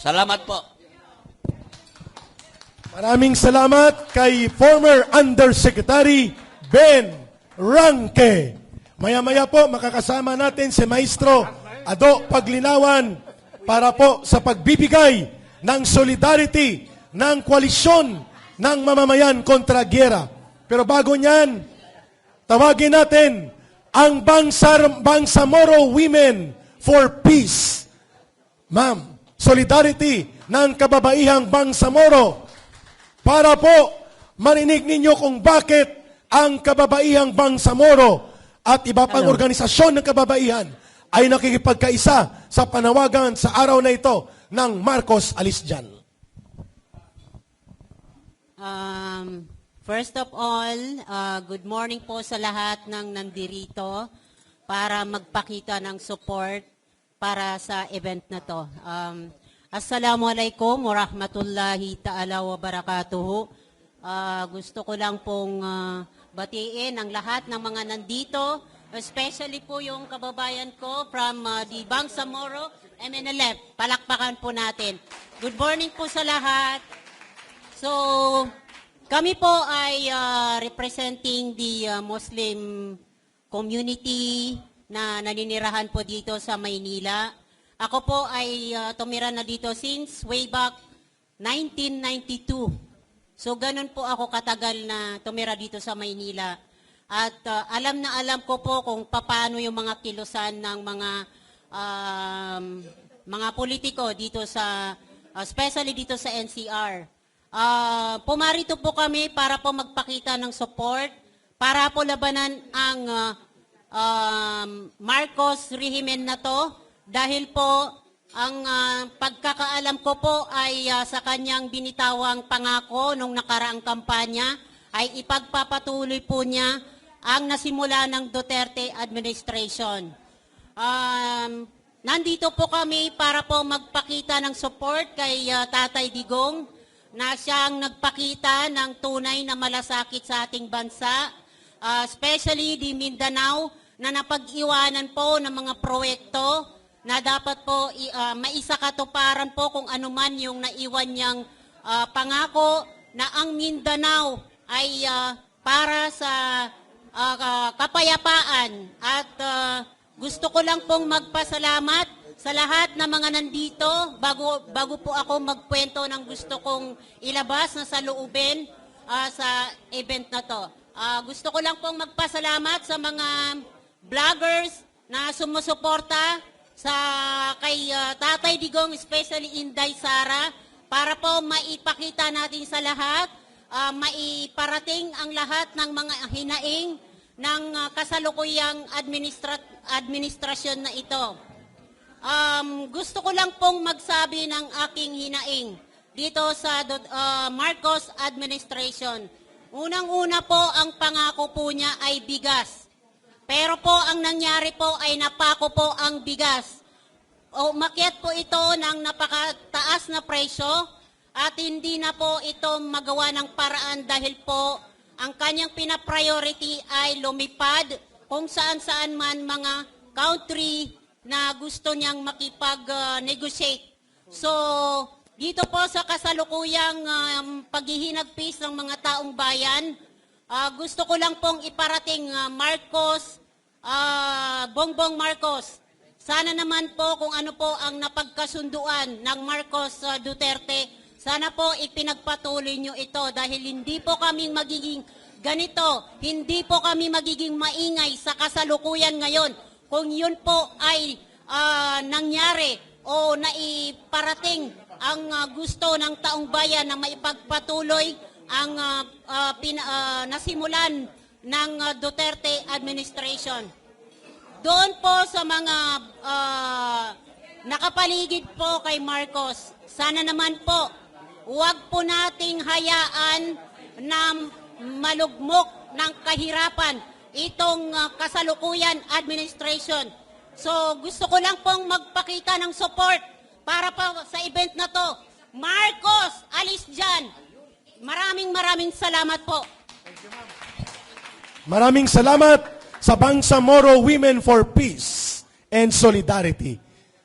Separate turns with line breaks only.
Salamat po.
Maraming salamat kay former Undersecretary Ben Ranque. Maya-maya po makakasama natin si Maestro Ado Paglinawan para po sa pagbibigay ng solidarity ng koalisyon ng mamamayan kontra gyera. Pero bago niyan, tawagin natin ang Bangsamoro Women for Peace. Ma'am, solidarity ng kababaihang Bangsamoro para po marinig ninyo kung bakit ang kababaihang Bangsamoro at iba pang organisasyon ng kababaihan ay nakikipagkaisa sa panawagan sa araw na ito ng Marcos Alis Dyan.
First of all, good morning po sa lahat ng nandirito para magpakita ng support para sa event na to. Assalamualaikum warahmatullahi ta'ala wa barakatuhu. Gusto ko lang pong batiin ang lahat ng mga nandito, especially po yung kababayan ko from the Bangsamoro MNLF. Palakpakan po natin. Good morning po sa lahat. So, kami po ay representing the Muslim community na naninirahan po dito sa Maynila. Ako po ay tumira na dito since way back 1992. So ganun po ako katagal na tumira dito sa Maynila. At alam na alam ko po kung paano yung mga kilusan ng mga politiko dito sa, especially dito sa NCR. Pumarito po kami para po magpakita ng support, para po labanan ang Marcos rehimen na to, dahil po ang pagkakaalam ko po ay sa kanyang binitawang pangako nung nakaraang kampanya ay ipagpapatuloy po niya ang nasimula ng Duterte administration. Nandito po kami para po magpakita ng support kay Tatay Digong na siyang nagpakita ng tunay na malasakit sa ating bansa, especially di Mindanao, na napag-iwanan po ng mga proyekto na dapat po maisakatuparan po kung anuman yung naiwan niyang pangako na ang Mindanao ay para sa kapayapaan. At gusto ko lang pong magpasalamat sa lahat ng mga nandito bago po ako magkwento ng gusto kong ilabas na sa loobin sa event na to. Gusto ko lang pong magpasalamat sa mga vloggers na sumusuporta kay Tatay Digong, especially Inday Sara, para po maipakita natin sa lahat, maiparating ang lahat ng mga hinaing ng kasalukuyang administrasyon na ito. Gusto ko lang pong magsabi ng aking hinaing dito sa Marcos administration. Unang-una po, ang pangako po niya ay bigas. Pero po ang nangyari po ay napako po ang bigas. Umakyat po ito ng napakataas na presyo at hindi na po ito magawa ng paraan dahil po ang kanyang pinapriority ay lumipad kung saan-saan man mga country na gusto niyang makipag-negotiate. So, dito po sa kasalukuyang paghihinagpis ng mga taong bayan, gusto ko lang pong iparating Bongbong Marcos. Sana naman po kung ano po ang napagkasunduan ng Marcos Duterte, sana po ipinagpatuloy nyo ito dahil hindi po kami magiging ganito, hindi po kami magiging maingay sa kasalukuyan ngayon kung yun po ay nangyari o naiparating ang gusto ng taong bayan na maipagpatuloy ang nasimulan ng Duterte administration. Doon po sa mga nakapaligid po kay Marcos, sana naman po, huwag po nating hayaan na malugmok ng kahirapan itong kasalukuyan administration. So gusto ko lang pong magpakita ng support para po sa event na to. Marcos, alis dyan! Maraming salamat po.
Maraming salamat sa Bangsamoro Women for Peace and Solidarity.